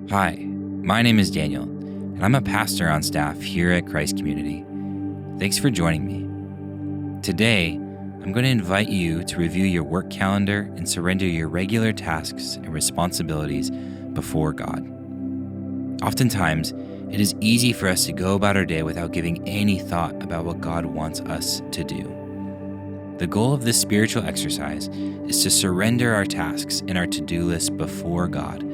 Hi, my name is Daniel, and I'm a pastor on staff here at Christ Community. Thanks for joining me. Today, I'm going to invite you to review your work calendar and surrender your regular tasks and responsibilities before God. Oftentimes, it is easy for us to go about our day without giving any thought about what God wants us to do. The goal of this spiritual exercise is to surrender our tasks and our to-do list before God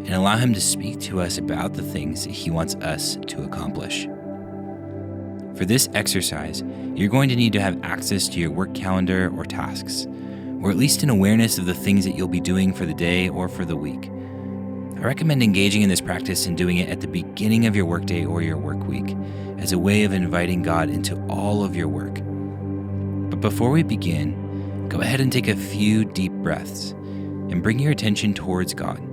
and allow Him to speak to us about the things that He wants us to accomplish. For this exercise, you're going to need to have access to your work calendar or tasks, or at least an awareness of the things that you'll be doing for the day or for the week. I recommend engaging in this practice and doing it at the beginning of your workday or your work week as a way of inviting God into all of your work. But before we begin, go ahead and take a few deep breaths and bring your attention towards God.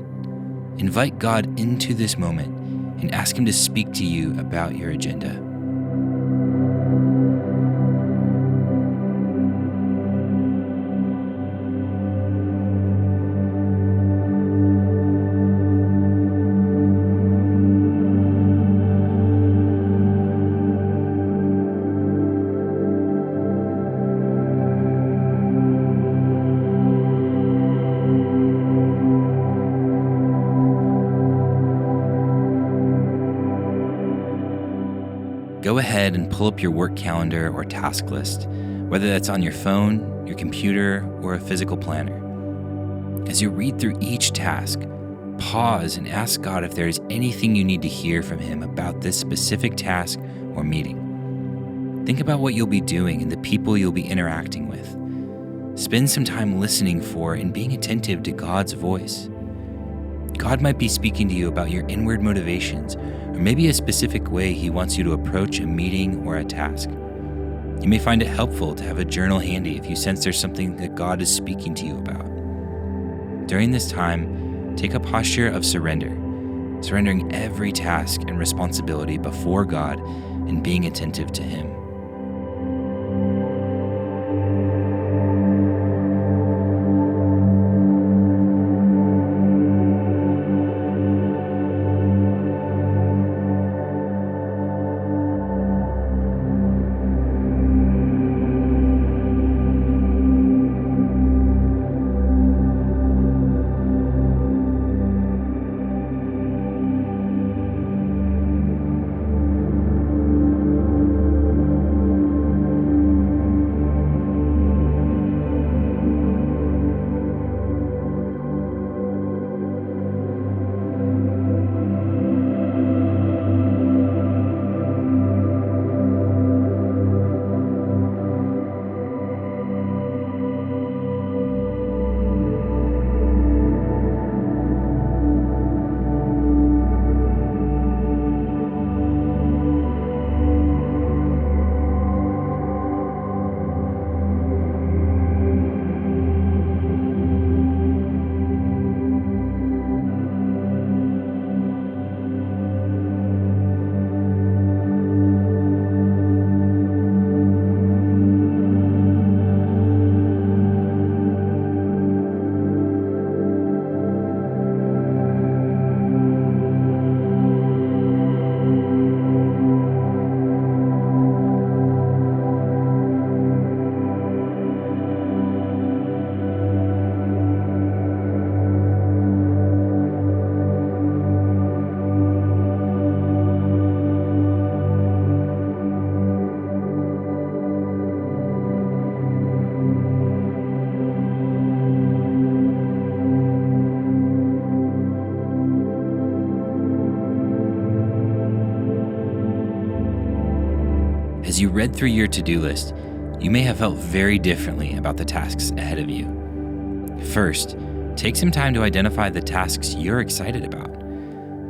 Invite God into this moment and ask Him to speak to you about your agenda. Go ahead and pull up your work calendar or task list, whether that's on your phone, your computer, or a physical planner. As you read through each task, pause and ask God if there is anything you need to hear from Him about this specific task or meeting. Think about what you'll be doing and the people you'll be interacting with. Spend some time listening for and being attentive to God's voice. God might be speaking to you about your inward motivations, or maybe a specific way He wants you to approach a meeting or a task. You may find it helpful to have a journal handy if you sense there's something that God is speaking to you about. During this time, take a posture of surrender, surrendering every task and responsibility before God and being attentive to Him. As you read through your to-do list, you may have felt very differently about the tasks ahead of you. First, take some time to identify the tasks you're excited about.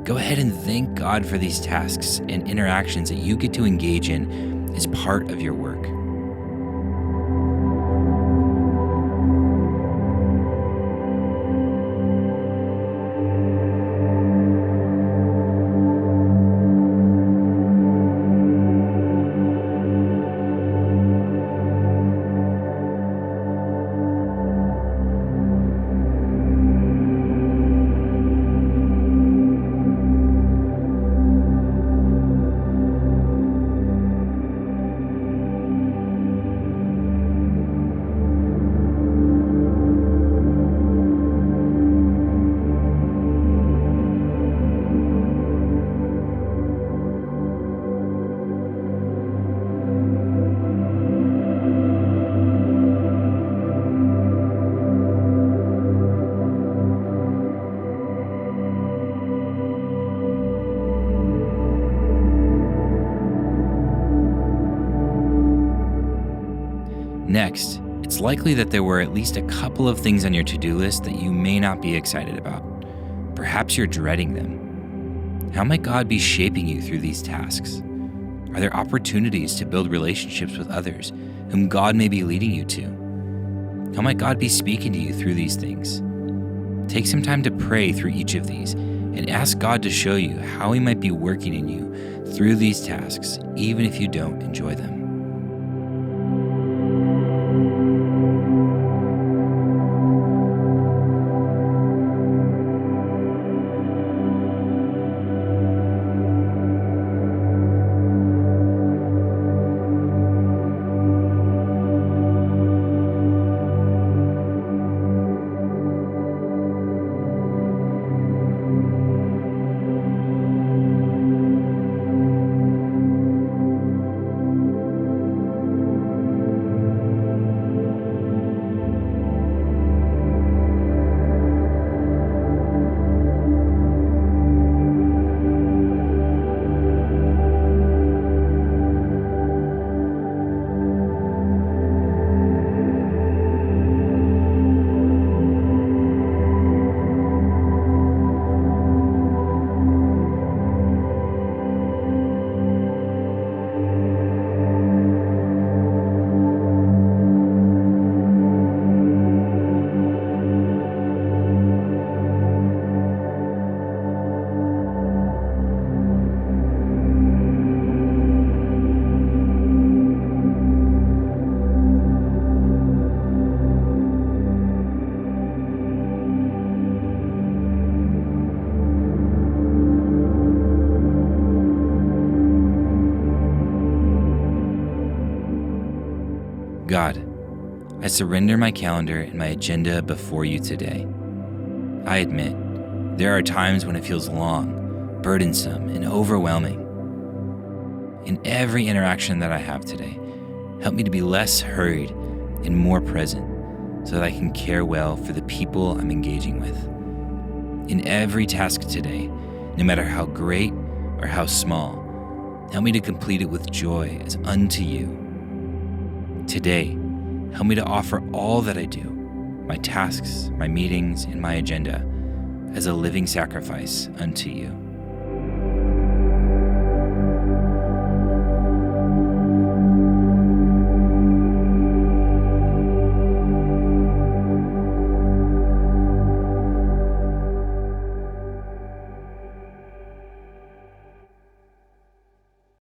Go ahead and thank God for these tasks and interactions that you get to engage in as part of your work. Next, it's likely that there were at least a couple of things on your to-do list that you may not be excited about. Perhaps you're dreading them. How might God be shaping you through these tasks? Are there opportunities to build relationships with others whom God may be leading you to? How might God be speaking to you through these things? Take some time to pray through each of these and ask God to show you how He might be working in you through these tasks, even if you don't enjoy them. God, I surrender my calendar and my agenda before you today. I admit, there are times when it feels long, burdensome, and overwhelming. In every interaction that I have today, help me to be less hurried and more present so that I can care well for the people I'm engaging with. In every task today, no matter how great or how small, help me to complete it with joy as unto you. Today, help me to offer all that I do, my tasks, my meetings, and my agenda, as a living sacrifice unto you.